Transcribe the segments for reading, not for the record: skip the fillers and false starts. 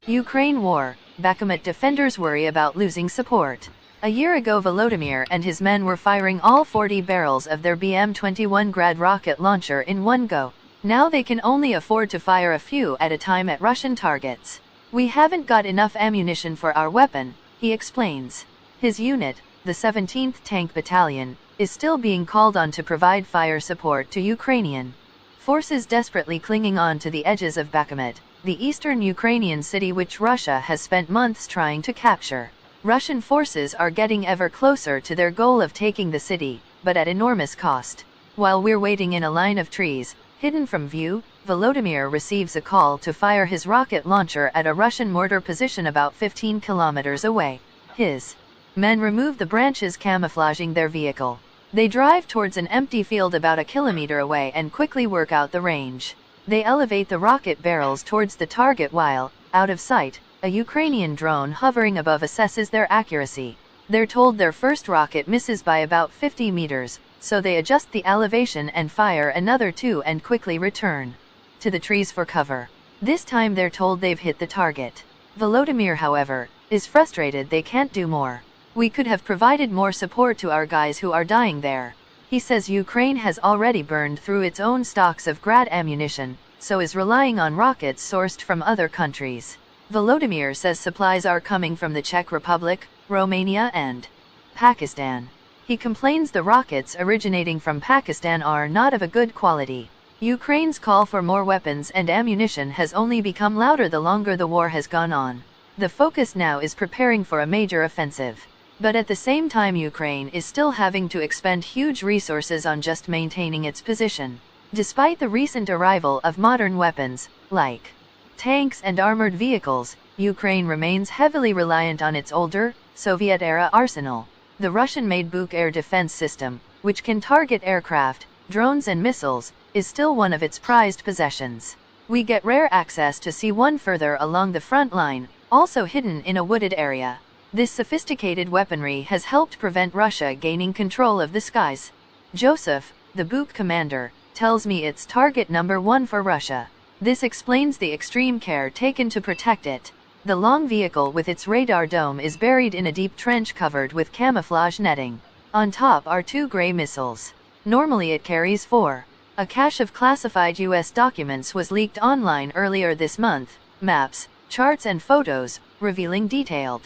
Ukraine war, Bakhmut defenders worry about losing support. A year ago Volodymyr and his men were firing all 40 barrels of their BM-21 Grad rocket launcher in one go. Now they can only afford to fire a few at a time at Russian targets. "We haven't got enough ammunition for our weapon," he explains. His unit, the 17th Tank Battalion, is still being called on to provide fire support to Ukrainian forces desperately clinging on to the edges of Bakhmut, the eastern Ukrainian city which Russia has spent months trying to capture. Russian forces are getting ever closer to their goal of taking the city, but at enormous cost. While we're waiting in a line of trees, hidden from view, Volodymyr receives a call to fire his rocket launcher at a Russian mortar position about 15 kilometers away. His men remove the branches camouflaging their vehicle. They drive towards an empty field about a kilometer away and quickly work out the range. They elevate the rocket barrels towards the target while, out of sight, a Ukrainian drone hovering above assesses their accuracy. They're told their first rocket misses by about 50 meters, so they adjust the elevation and fire another 2 and quickly return to the trees for cover. This time they're told they've hit the target. Volodymyr, however, is frustrated they can't do more. "We could have provided more support to our guys who are dying there." He says Ukraine has already burned through its own stocks of Grad ammunition, so is relying on rockets sourced from other countries. Volodymyr says supplies are coming from the Czech Republic, Romania and Pakistan. He complains the rockets originating from Pakistan are not of a good quality. Ukraine's call for more weapons and ammunition has only become louder the longer the war has gone on. The focus now is preparing for a major offensive. But at the same time Ukraine is still having to expend huge resources on just maintaining its position. Despite the recent arrival of modern weapons, like tanks and armored vehicles, Ukraine remains heavily reliant on its older, Soviet-era arsenal. The Russian-made Buk air defense system, which can target aircraft, drones and missiles, is still one of its prized possessions. We get rare access to see one further along the front line, also hidden in a wooded area. This sophisticated weaponry has helped prevent Russia gaining control of the skies. Joseph, the Buk commander, tells me it's target number 1 for Russia. This explains the extreme care taken to protect it. The long vehicle with its radar dome is buried in a deep trench covered with camouflage netting. On top are 2 gray missiles. Normally it carries 4. A cache of classified U.S. documents was leaked online earlier this month, maps, charts and photos, revealing detailed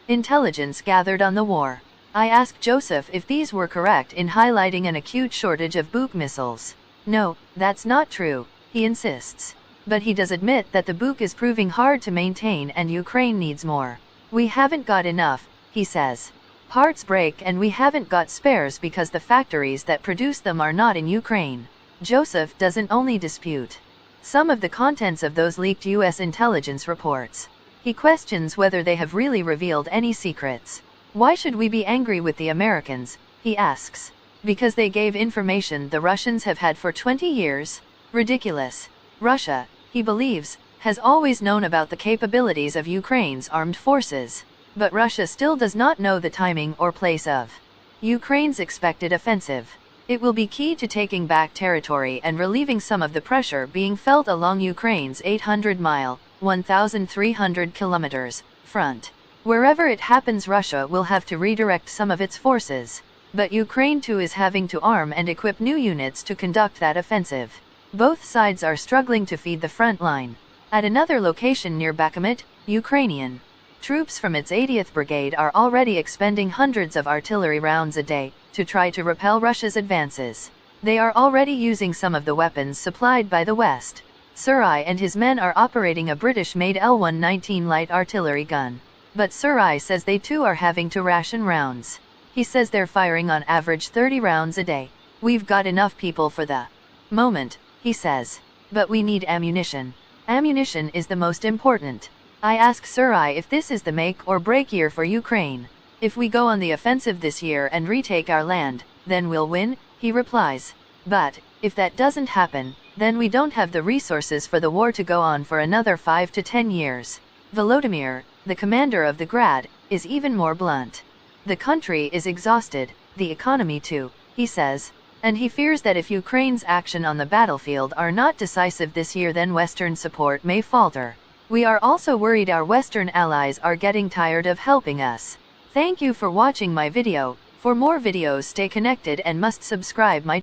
intelligence gathered on the war. I asked Joseph if these were correct in highlighting an acute shortage of Buk missiles. "No, that's not true," he insists. But he does admit that the Buk is proving hard to maintain and Ukraine needs more. "We haven't got enough," he says. "Parts break and we haven't got spares because the factories that produce them are not in Ukraine." Joseph doesn't only dispute some of the contents of those leaked U.S. intelligence reports. He questions whether they have really revealed any secrets. "Why should we be angry with the Americans?" he asks. "Because they gave information the Russians have had for 20 years? Ridiculous." Russia, he believes, has always known about the capabilities of Ukraine's armed forces. But Russia still does not know the timing or place of Ukraine's expected offensive. It will be key to taking back territory and relieving some of the pressure being felt along Ukraine's 800-mile, 1,300 kilometers, front. Wherever it happens, Russia will have to redirect some of its forces. But Ukraine too is having to arm and equip new units to conduct that offensive. Both sides are struggling to feed the front line. At another location near Bakhmut, Ukrainian troops from its 80th Brigade are already expending hundreds of artillery rounds a day to try to repel Russia's advances. They are already using some of the weapons supplied by the West. Surai and his men are operating a British-made L-119 light artillery gun. But Surai says they too are having to ration rounds. He says they're firing on average 30 rounds a day. "We've got enough people for the moment," he says. "But we need ammunition. Ammunition is the most important." I ask Surai if this is the make or break year for Ukraine. "If we go on the offensive this year and retake our land, then we'll win," he replies. "But, if that doesn't happen, then we don't have the resources for the war to go on for another 5 to 10 years. Volodymyr, the commander of the Grad, is even more blunt. "The country is exhausted, the economy too," he says. And he fears that if Ukraine's action on the battlefield are not decisive this year, then Western support may falter. We are also worried our Western allies are getting tired of helping us. Thank you for watching my video. For more videos, stay connected and must subscribe my